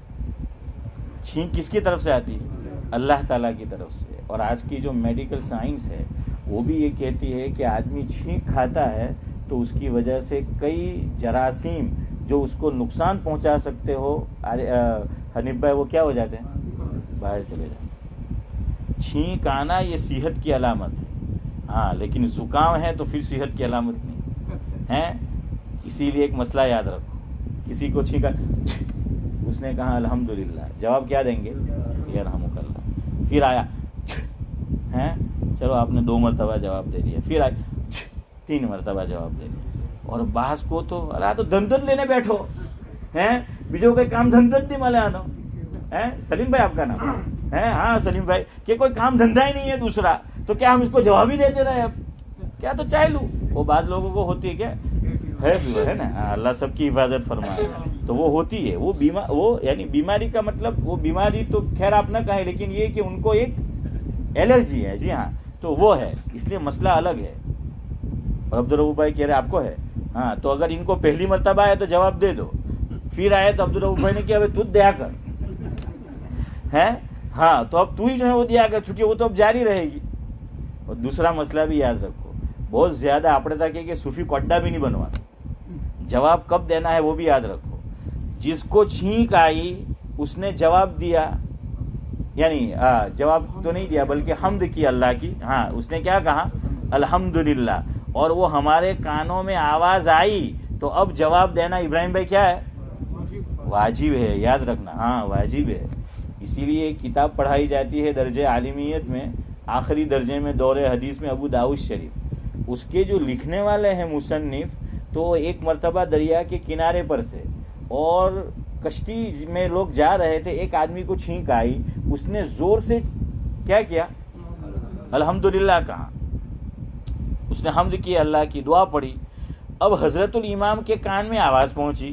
چھینک کس کی طرف سے آتی ہے؟ اللہ تعالیٰ کی طرف سے. اور آج کی جو میڈیکل سائنس ہے وہ بھی یہ کہتی ہے کہ آدمی چھینک کھاتا ہے تو اس کی وجہ سے کئی جراثیم جو اس کو نقصان پہنچا سکتے ہو، حنیف بھائی، وہ کیا ہو جاتے ہیں؟ باہر چلے جاتے ہیں. چھینک آنا یہ صحت کی علامت ہے، ہاں، لیکن زکام ہے تو پھر صحت کی علامت نہیں ہے. اسی لیے ایک مسئلہ یاد رکھو، کسی کو چھینکا، اس نے کہا الحمدللہ، جواب کیا دیں گے؟ یرحمک اللہ. پھر آیا ہیں، چلو آپ نے 2 مرتبہ جواب دے دیا. پھر آیا 3 مرتبہ جواب دے دیا. اور بعض کو تو اللہ تو دندت لینے بیٹھو ہیں، بیجو کوئی کام دندت نہیں ملے آنو ہیں. سلیم بھائی آپ کا نام ہے؟ ہاں سلیم بھائی. کہ کوئی کام دھندا ہی نہیں ہے دوسرا، تو کیا ہم اس کو جواب ہی دیتے رہے؟ اب کیا تو چائے لوں. وہ بعض لوگوں کو ہوتی ہے، کیا ہے نا، اللہ سب کی حفاظت فرمائے، تو وہ ہوتی ہے. وہ یعنی بیماری کا مطلب، وہ بیماری تو خیر آپ نہ کہیں، لیکن یہ کہ ان کو ایک الرجی ہے. جی ہاں، تو وہ ہے، اس لیے مسئلہ الگ ہے. اور عبدالرؤف بھائی کہہ رہے آپ کو ہے، ہاں، تو اگر ان کو پہلی مرتبہ آئے تو جواب دے دو. پھر آئے تو عبدالرؤف بھائی نے کیا تو دیا کر ہے، ہاں، تو اب تو ہی جو ہے وہ دیا کر، چونکہ وہ تو اب جاری رہے گی. اور دوسرا مسئلہ بھی یاد رکھو، بہت زیادہ آپ نے کہ صوفی کو اڈا بھی نہیں بنوانا. جواب کب دینا ہے وہ بھی یاد رکھو. جس کو چھینک آئی اس نے جواب دیا، یعنی جواب تو نہیں دیا بلکہ حمد کی اللہ کی. ہاں، اس نے کیا کہا؟ الحمدللہ. اور وہ ہمارے کانوں میں آواز آئی تو اب جواب دینا ابراہیم بھائی کیا ہے؟ واجب ہے. یاد رکھنا، ہاں واجب ہے. اسی لیے ایک کتاب پڑھائی جاتی ہے درجہ عالمیت میں، آخری درجے میں، دور حدیث میں، ابو داؤد شریف. اس کے جو لکھنے والے ہیں مصنف، تو ایک مرتبہ دریا کے کنارے پر تھے اور کشتی میں لوگ جا رہے تھے. ایک آدمی کو چھینک آئی، اس نے زور سے کیا کیا؟ الحمدللہ کہا، اس نے حمد کی، اللہ کی دعا پڑھی. اب حضرت الامام کے کان میں آواز پہنچی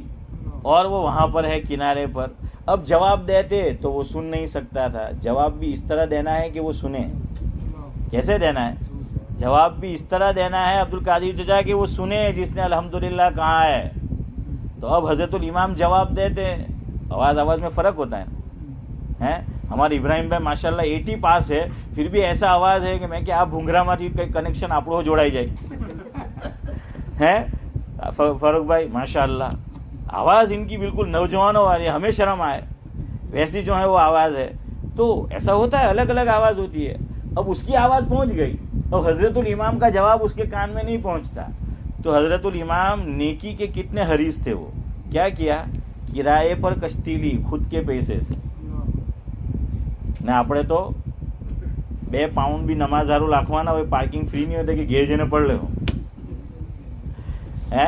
اور وہ وہاں پر ہے کنارے پر. اب جواب دیتے تو وہ سن نہیں سکتا تھا. جواب بھی اس طرح دینا ہے کہ وہ سنے. کیسے دینا ہے؟ جواب بھی اس طرح دینا ہے عبد القادر چچا کہ وہ سنے جس نے الحمدللہ کہا ہے. تو اب حضرت الامام جواب دیتے، آواز میں فرق ہوتا ہے. ہمارے ابراہیم بھائی ماشاءاللہ 80 پاس ہے، پھر بھی ایسا آواز ہے کہ میں کہ آپ بھونگرا ماتی کنیکشن آپ جوڑائی جائے ہیں. فاروق بھائی ماشاءاللہ آواز ان کی بالکل نوجوانوں والی، ہمیں شرم آئے ویسی جو ہے وہ آواز ہے. تو ایسا ہوتا ہے، الگ الگ آواز ہوتی ہے. اب اس کی آواز پہنچ گئی، اب حضرت الامام کا جواب اس کے کان میں نہیں پہنچتا. تو حضرت الامام نیکی کے کتنے حریص تھے. وہ کیا کرائے پر کشتی لی خود کے پیسے سے. نہ આપણે તો 2 પાઉન્ડ بھی نماز હારું લાખવાના હોય, પાર્કિંગ ફ્રી નહીં હોય કે ઘેર જઈને પડ લેવું. હે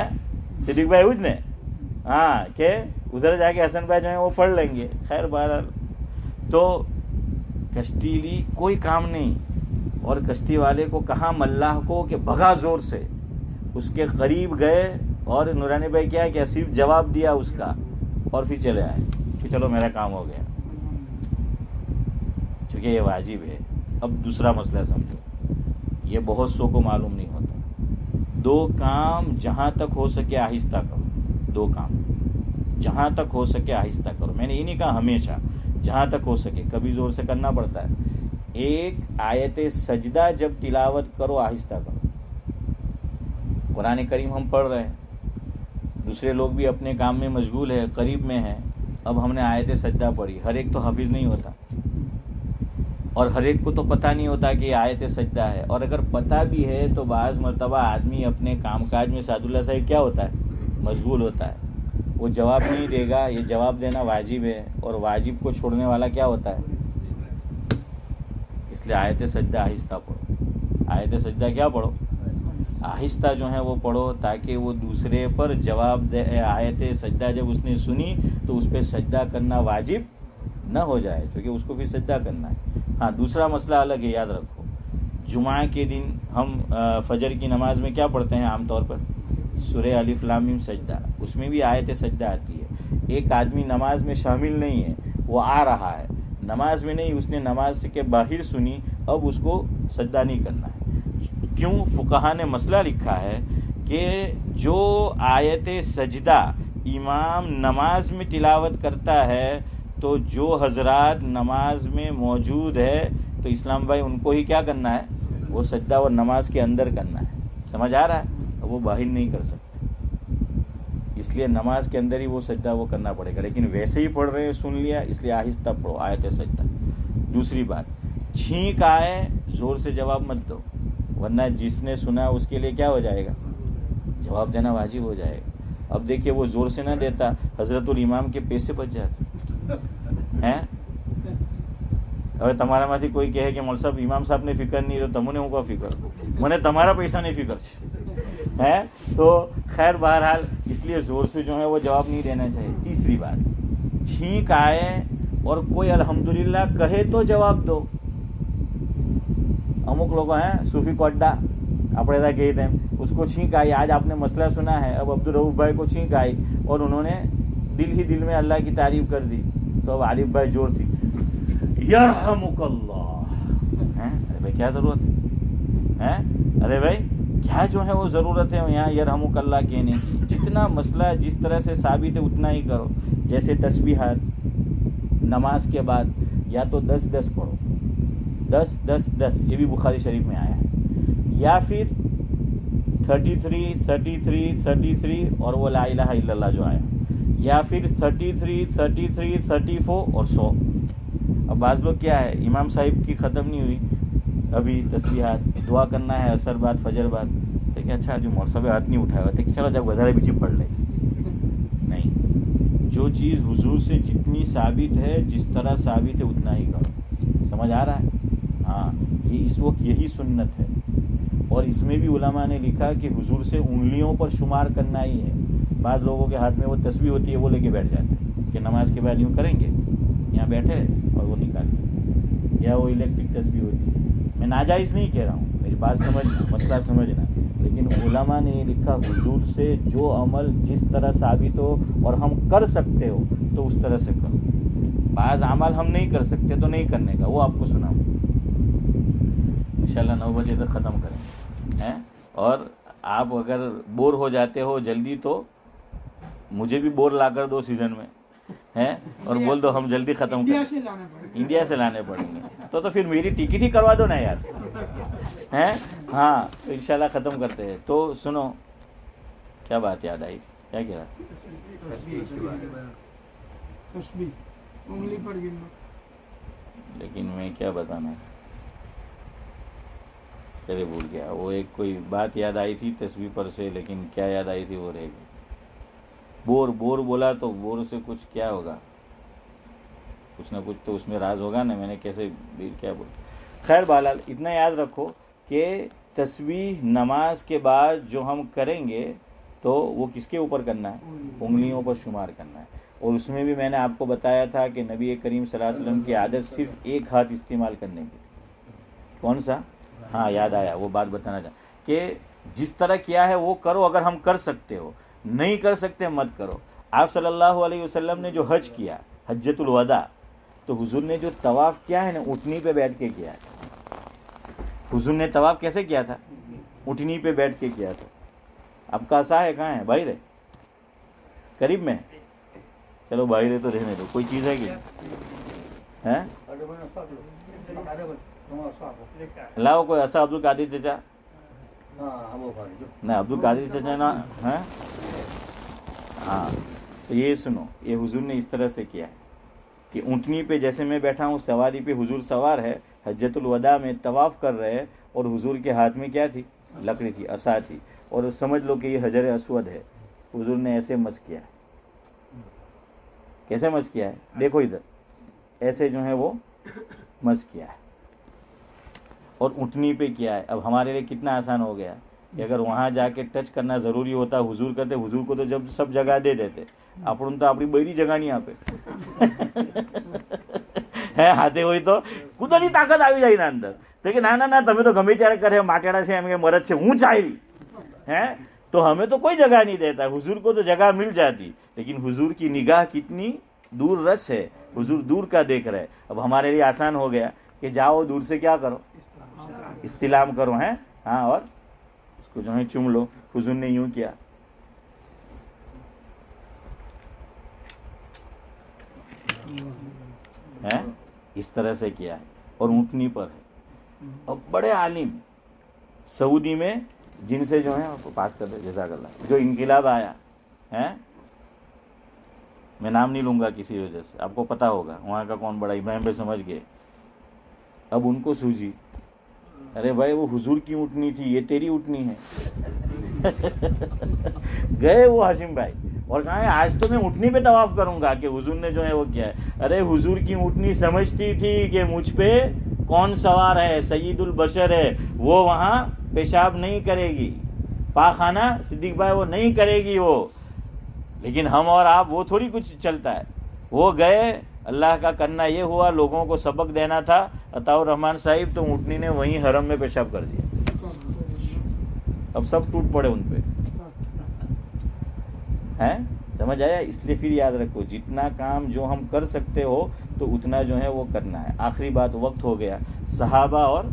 સિદ્દીકભાઈ એવું જ ને? ہاں کہ ادھر جا کے حسن بھائی جو ہیں وہ پڑھ لیں گے. خیر بہرحال تو کشتی لی، کوئی کام نہیں. اور کشتی والے کو کہا ملاح کو کہ بھگا زور سے. اس کے قریب گئے اور نورانی بھائی کیا کہ صرف جواب دیا اس کا اور پھر چلے آئے کہ چلو میرا کام ہو گیا. چونکہ یہ واجب ہے. اب دوسرا مسئلہ سمجھو، یہ بہت سو کو معلوم نہیں ہوتا. 2 کام جہاں تک ہو سکے آہستہ کرو. 2 کام جہاں تک ہو سکے آہستہ کرو. میں نے یہ نہیں کہا ہمیشہ، جہاں تک ہو سکے. کبھی زور سے کرنا پڑتا ہے. ایک آیت سجدہ جب تلاوت کرو آہستہ کرو. قرآن کریم ہم پڑھ رہے ہیں، دوسرے لوگ بھی اپنے کام میں مشغول ہے، قریب میں ہیں. اب ہم نے آیت سجدہ پڑھی. ہر ایک تو حافظ نہیں ہوتا اور ہر ایک کو تو پتہ نہیں ہوتا کہ یہ آیت سجدہ ہے. اور اگر پتہ بھی ہے تو بعض مرتبہ آدمی اپنے کام کاج میں سعد اللہ صاحب کیا ہوتا ہے، مشغول ہوتا ہے. وہ جواب نہیں دے گا. یہ جواب دینا واجب ہے اور واجب کو چھوڑنے والا کیا ہوتا ہے. اس لیے آیت سجدہ آہستہ پڑھو. آیت سجدہ کیا پڑھو؟ آہستہ جو ہے وہ پڑھو تاکہ وہ دوسرے پر جواب دے. آیت سجدہ جب اس نے سنی تو اس پہ سجدہ کرنا واجب نہ ہو جائے، کیونکہ اس کو بھی سجدہ کرنا ہے. ہاں دوسرا مسئلہ الگ ہے، یاد رکھو. جمعہ کے دن ہم فجر کی نماز میں کیا پڑھتے ہیں عام طور پر؟ سورہ الف لام میم سجدہ. اس میں بھی آیت سجدہ آتی ہے. ایک آدمی نماز میں شامل نہیں ہے، وہ آ رہا ہے نماز میں نہیں، اس نے نماز کے باہر سنی، اب اس کو سجدہ نہیں کرنا ہے. کیوں؟ فقہا نے مسئلہ لکھا ہے کہ جو آیت سجدہ امام نماز میں تلاوت کرتا ہے تو جو حضرات نماز میں موجود ہے تو اسلام بھائی ان کو ہی کیا کرنا ہے؟ وہ سجدہ وہ نماز کے اندر کرنا ہے. سمجھ آ رہا ہے؟ وہ باہر نہیں کر سکتے، اس لیے نماز کے اندر ہی وہ سجدہ وہ کرنا پڑے گا. لیکن ویسے ہی پڑھ رہے ہیں، سن لیا، اس لیے آہستہ پڑھو آیت سجدہ. دوسری بات، چھینک آئے زور سے جواب مت دو، ورنہ جس نے سنا اس کے لیے کیا ہو جائے گا؟ جواب دینا واجب ہو جائے گا. اب دیکھیے وہ زور سے نہ دیتا، حضرت الامام کے پیسے بچ جاتے ہیں. હવે તમારામાંથી કોઈ કહે કે મોલ સાહેબ ઇમામ સાહેબ ને ફિકર નહીં તો તમને હું કો ફિકર, મને તમારા પૈસા નહીં ફિકર છે. تو خیر بہرحال اس لیے زور سے جو ہے وہ جواب نہیں دینا چاہیے. تیسری بات، چھینک آئے اور کوئی الحمدللہ کہے تو جواب دو. અમુક લોકો ہیں صوفی کوڈا આપણે ایسا کہتے ہیں، اس کو چھینک آئی. آج آپ نے مسئلہ سنا ہے، اب عبدالرؤف بھائی کو چھینک آئی اور انہوں نے دل ہی دل میں اللہ کی تعریف کر دی. تو اب عارف بھائی جوڑ تھی یرحمک اللہ. ارے بھائی کیا ضرورت ہے؟ ارے بھائی کیا جو ہے وہ ضرورت ہے یہاں یرحمک اللہ کہنے کی؟ جتنا مسئلہ جس طرح سے ثابت ہے اتنا ہی کرو. جیسے تسبیحات نماز کے بعد یا تو 10 پڑھو، 10 یہ بھی بخاری شریف میں آیا ہے، یا پھر 33 اور وہ لا الہ الا اللہ جو آیا، یا پھر 33 34 اور 100. اب بعض لوگ کیا ہے، امام صاحب کی ختم نہیں ہوئی ابھی تسبیحات، دعا کرنا ہے عصر بعد فجر بعد، تو کہ اچھا جو مول صاحب ہاتھ نہیں اٹھایا ہوا تو چلو جب ودھارے بیچی پڑھ لے. نہیں، جو چیز حضور سے جتنی ثابت ہے، جس طرح ثابت ہے اتنا ہی کرو. سمجھ آ رہا ہے؟ ہاں یہ اس وقت یہی سنت ہے. اور اس میں بھی علماء نے لکھا کہ حضور سے انگلیوں پر شمار کرنا ہی ہے. بعض لوگوں کے ہاتھ میں وہ تسبیح ہوتی ہے، وہ لے کے بیٹھ جاتے ہیں کہ نماز کے بعد یوں کریں گے، یہاں بیٹھے اور وہ نکال لیں، یا وہ الیکٹرک تسبیح ہوتی ہے میں ناجائز نہیں کہہ رہا ہوں، میری بات سمجھنا، مسئلہ سمجھنا، لیکن علماء نے یہ لکھا حضور سے جو عمل جس طرح ثابت ہو اور ہم کر سکتے ہو تو اس طرح سے کرو. بعض عمل ہم نہیں کر سکتے تو نہیں کرنے کا، وہ آپ کو سناؤں. انشاءاللہ 9 بجے تک ختم کریں. اور آپ اگر بور ہو جاتے ہو جلدی تو مجھے بھی بور لا کر دو سیزن میں، اور بول دو ہم جلدی ختم کریں. انڈیا سے لانے پڑیں گے تو پھر میری ٹکٹ ہی کروا دو نا یار. ہاں تو انشاءاللہ ختم کرتے ہیں. تو سنو، کیا بات یاد آئی، کیا کہہ رہا؟ لیکن میں کیا بتانا، چلے بھول گیا. وہ ایک کوئی بات یاد آئی تھی تسبیح پر سے، لیکن کیا یاد آئی تھی وہ رہ گئی. بور بولا تو بور سے کچھ کیا ہوگا، کچھ نہ کچھ تو اس میں راز ہوگا نا. میں نے کیسے کیا بولا. خیر بہرحال اتنا یاد رکھو کہ تسبیح نماز کے بعد جو ہم کریں گے تو وہ کس کے اوپر کرنا ہے؟ انگلیوں پر شمار کرنا ہے. اور اس میں بھی میں نے آپ کو بتایا تھا کہ نبی کریم صلی اللہ علیہ وسلم کی عادت صرف ایک ہاتھ استعمال کرنے کی تھی. کون سا؟ ہاں یاد آیا، وہ بات بتانا چاہتا کہ جس طرح کیا ہے وہ کرو اگر ہم کر سکتے ہو، نہیں کر سکتے مت کرو. آپ صلی اللہ علیہ وسلم نے جو حج کیا، حجۃ الوداع، تو حضور نے جو طواف کیا ہے نا اونٹنی پہ بیٹھ کے کیا ہے. حضور نے طواف کیسے کیا تھا؟ اونٹنی پہ بیٹھ کے کیا تھا. اب کا عصا ہے کہاں ہے؟ باہر ہے، قریب میں. چلو باہر ہے تو رہنے دو، کوئی چیز ہے کہ لاؤ کوئی عصا. عبد القادر چچا نہ، عبد القادر چچا نا. ہاں تو یہ سنو، یہ حضور نے اس طرح سے کیا ہے کہ اونٹنی پہ جیسے میں بیٹھا ہوں، سواری پہ حضور سوار ہے، حجۃ الوداع میں طواف کر رہے ہیں، اور حضور کے ہاتھ میں کیا تھی؟ لکڑی تھی، عصا تھی. اور سمجھ لو کہ یہ حجر اسود ہے. حضور نے ایسے مس کیا ہے. کیسے مس کیا ہے؟ دیکھو ادھر، ایسے جو ہے وہ مس کیا ہے اور اونٹنی پہ کیا ہے. اب ہمارے لیے کتنا آسان ہو گیا کہ اگر وہاں جا کے ٹچ کرنا ضروری ہوتا حضور کرتے. حضور کو تو جب سب جگہ دے دیتے، اپن تو اپنی بڑی جگہ نہیں آپ ہاتھے ہوئی تو کتنی طاقت આવી જાય ના અંદર તો કે ના ના ના તમે તો ગમે ત્યારે કરે માટેડા છે એમ કે મરદ છે હું ચાહી تو ہمیں تو کوئی جگہ نہیں دیتا. حضور کو تو جگہ مل جاتی، لیکن حضور کی نگاہ کتنی دور رس ہے، حضور دور کا دیکھ رہے. اب ہمارے لیے آسان ہو گیا کہ جاؤ دور سے کیا کرو، استلام کرو. ہاں اور اس کو جو ہے چوم لو. حضور نے یوں کیا. اس طرح سے کیا ہے اور اونٹنی پر ہے. اور بڑے عالم سعودی میں جن سے جو ہے آپ کو پاس کر دے، جزاک اللہ، جو انقلاب آیا ہے، میں نام نہیں لوں گا کسی وجہ سے، آپ کو پتا ہوگا وہاں کا کون بڑا. ابراہیم بھائی سمجھ گئے. اب ان کو سوجی، ارے بھائی وہ حضور کی اونٹنی تھی، یہ تیری اونٹنی ہے. گئے وہ ہاشم بھائی اور کہا ہے آج تو میں اونٹنی پہ طواف کروں گا کہ حضور نے جو ہے وہ کیا ہے. ارے حضور کی اونٹنی سمجھتی تھی کہ مجھ پہ کون سوار ہے، سید البشر ہے، وہ وہاں پیشاب نہیں کرے گی، پاخانہ صدیق بھائی وہ نہیں کرے گی وہ. لیکن ہم اور آپ وہ تھوڑی کچھ چلتا ہے. وہ گئے، اللہ کا کرنا یہ ہوا لوگوں کو سبق دینا تھا. عطاء الرحمان صاحب تو اونٹنی نے وہیں حرم میں پیشاب کر دیا. اب سب ٹوٹ پڑے ان پہ. سمجھ آیا؟ اس لیے پھر یاد رکھو جتنا کام جو ہم کر سکتے ہو تو اتنا جو ہے وہ کرنا ہے. آخری بات، وقت ہو گیا. صحابہ اور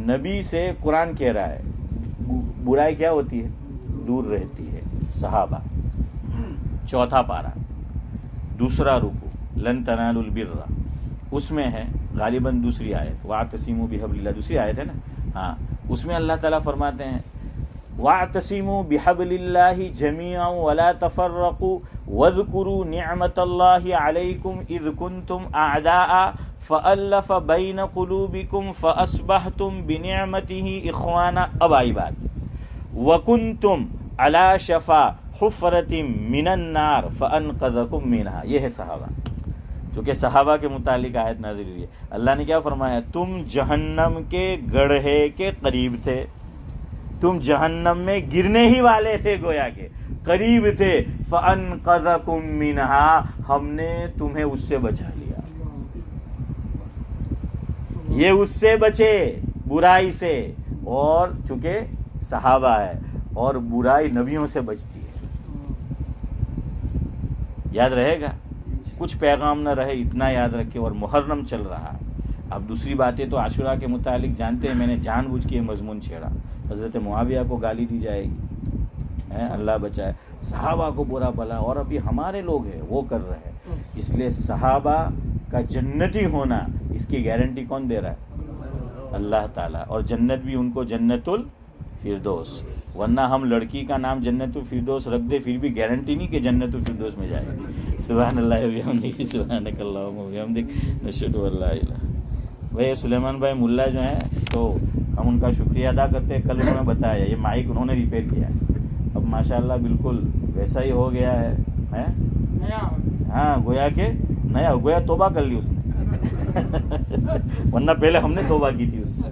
نبی سے قرآن کہہ رہا ہے برائی کیا ہوتی ہے؟ دور رہتی ہے. صحابہ 4 پارہ 2 رکوع لن تنالوا البر، اس میں ہے غالباً دوسری آیت، واعتصموا بحبل اللہ، دوسری آیت ہے نا. ہاں اس میں اللہ تعالیٰ فرماتے ہیں واعتصموا بحبل اللہ جميعا ولا تفرقوا واذكروا نعمت اللہ علیکم اذ کنتم اعداء فألف بین قلوبکم فاصبحتم بنعمته اخوانا. اب آئی بات، وکنتم علی شفا حفرۃ من النار فانقذکم منها. یہ ہے صحابہ، چونکہ صحابہ کے متعلق آیت نازل ہوئی ہے. اللہ نے کیا فرمایا؟ تم جہنم کے گڑھے کے قریب تھے، تم جہنم میں گرنے ہی والے تھے، گویا کہ قریب تھے. فانقذکم منها، ہم نے تمہیں اس سے بچا لیا. یہ اس سے بچے برائی سے، اور چونکہ صحابہ ہے اور برائی نبیوں سے بچتی ہے. یاد رہے گا، کچھ پیغام نہ رہے اتنا یاد رکھے. اور محرم چل رہا. اب دوسری باتیں تو عاشورہ کے متعلق جانتے ہیں، میں نے جان بوجھ کے یہ مضمون چھیڑا. حضرت معاویہ کو گالی دی جائے گی، اللہ بچائے. صحابہ کو برا بلا، اور ابھی ہمارے لوگ ہیں وہ کر رہے ہیں. اس لیے صحابہ کا جنتی ہونا اس کی گارنٹی کون دے رہا ہے؟ اللہ تعالیٰ. اور جنت بھی ان کو جنت الفردوس. ورنہ ہم لڑکی کا نام جنت الفردوس رکھ دے پھر بھی گارنٹی نہیں کہ جنت الفردوس میں جائے. سبحان اللہ و بحمدہ، سبحانک اللہم و بحمدک، نشہد ان لا الہ. بھائی سلیمان بھائی ملا جو ہیں تو ہم ان کا شکریہ ادا کرتے ہیں. کل انہوں نے بتایا یہ مائک انہوں نے ریپیئر کیا ہے، اب ماشاءاللہ بالکل ویسا ہی ہو گیا ہے. ہاں گویا کہ نیا، گویا توبہ کر لی اس نے ورنہ پہلے ہم نے توبہ کی تھی اس سے.